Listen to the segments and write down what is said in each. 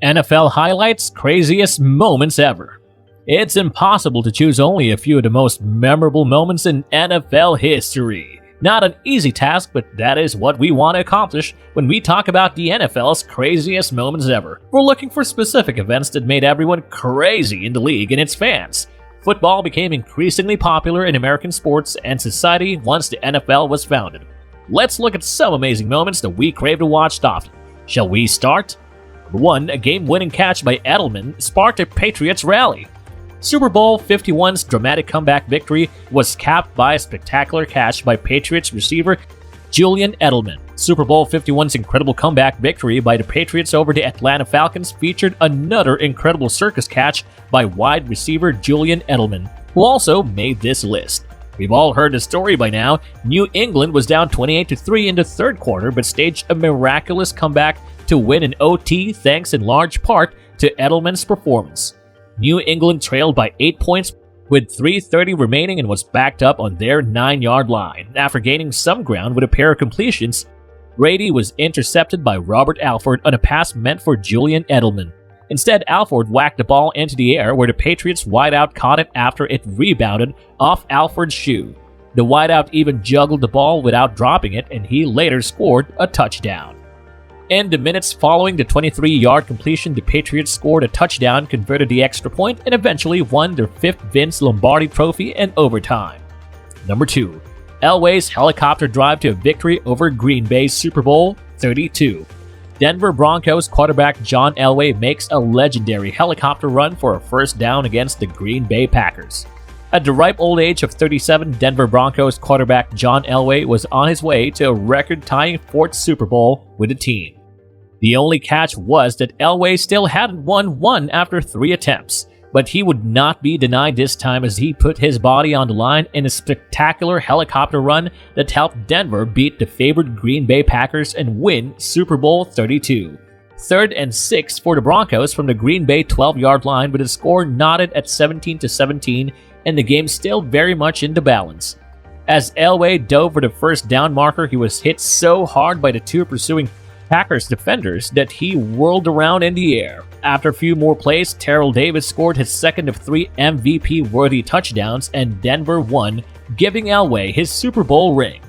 NFL highlights, craziest moments ever. It's impossible to choose only a few of the most memorable moments in NFL history. Not an easy task, but that is what we want to accomplish when we talk about the NFL's craziest moments ever. We're looking for specific events that made everyone crazy in the league and its fans. Football became increasingly popular in American sports and society once the NFL was founded. Let's look at some amazing moments that we crave to watch often. Shall we start? Number 1, a game-winning catch by Edelman sparked a Patriots rally. Super Bowl 51's dramatic comeback victory was capped by a spectacular catch by Patriots receiver Julian Edelman. Super Bowl 51's incredible comeback victory by the Patriots over the Atlanta Falcons featured another incredible circus catch by wide receiver Julian Edelman, who also made this list. We've all heard the story by now. New England was down 28-3 in the third quarter, but staged a miraculous comeback to win in OT thanks in large part to Edelman's performance. New England trailed by 8 points with 3:30 remaining and was backed up on their 9-yard line. After gaining some ground with a pair of completions, Brady was intercepted by Robert Alford on a pass meant for Julian Edelman. Instead, Alford whacked the ball into the air where the Patriots wideout caught it after it rebounded off Alford's shoe. The wideout even juggled the ball without dropping it, and he later scored a touchdown. In the minutes following the 23-yard completion, the Patriots scored a touchdown, converted the extra point, and eventually won their 5th Vince Lombardi trophy in overtime. Number 2. Elway's helicopter drive to a victory over Green Bay's Super Bowl 32. Denver Broncos quarterback John Elway makes a legendary helicopter run for a first down against the Green Bay Packers. At the ripe old age of 37, Denver Broncos quarterback John Elway was on his way to a record-tying 4th Super Bowl with the team. The only catch was that Elway still hadn't won one after 3 attempts, but he would not be denied this time as he put his body on the line in a spectacular helicopter run that helped Denver beat the favored Green Bay Packers and win Super Bowl 32. 3rd and 6 for the Broncos from the Green Bay 12-yard line with a score knotted at 17-17 and the game still very much in the balance. As Elway dove for the first down marker, he was hit so hard by the 2 pursuing Packers defenders that he whirled around in the air. After a few more plays, Terrell Davis scored his second of 3 MVP-worthy touchdowns and Denver won, giving Elway his Super Bowl ring.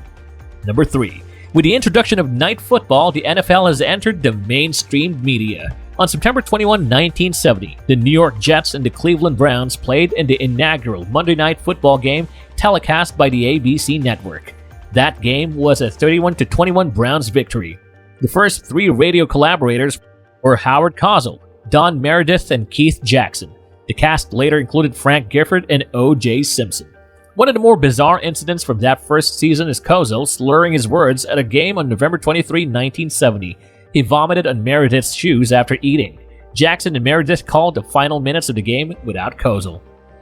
Number 3. With the introduction of night football, the NFL has entered the mainstream media. On September 21, 1970, the New York Jets and the Cleveland Browns played in the inaugural Monday Night Football game telecast by the ABC network. That game was a 31-21 Browns victory. The first 3 radio collaborators were Howard Cosell, Don Meredith, and Keith Jackson. The cast later included Frank Gifford and O.J. Simpson. One of the more bizarre incidents from that first season is Cosell slurring his words at a game on November 23, 1970. He vomited on Meredith's shoes after eating. Jackson and Meredith called the final minutes of the game without Cosell.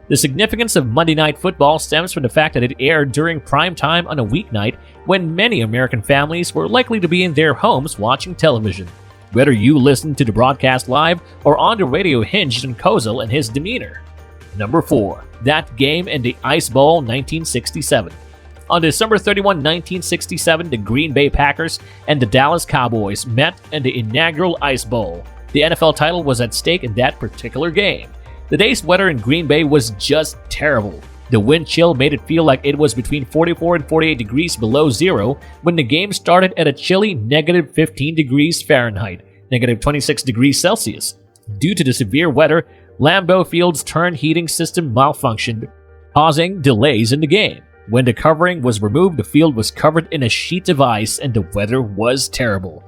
The significance of Monday Night Football stems from the fact that it aired during prime time on a weeknight when many American families were likely to be in their homes watching television. Whether you listened to the broadcast live or on the radio hinged on Cosell and his demeanor. Number 4. That game in the Ice Bowl 1967. On December 31, 1967, the Green Bay Packers and the Dallas Cowboys met in the inaugural Ice Bowl. The NFL title was at stake in that particular game. The day's weather in Green Bay was just terrible. The wind chill made it feel like it was between 44 and 48 degrees below zero when the game started at a chilly negative 15 degrees Fahrenheit, negative 26 degrees Celsius. Due to the severe weather, Lambeau Field's turn heating system malfunctioned, causing delays in the game. When the covering was removed, the field was covered in a sheet of ice and the weather was terrible.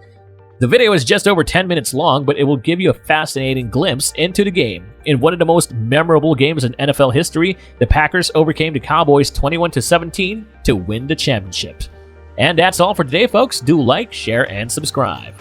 The video is just over 10 minutes long, but it will give you a fascinating glimpse into the game. In one of the most memorable games in NFL history, the Packers overcame the Cowboys 21-17 to win the championship. And that's all for today, folks. Do like, share, and subscribe.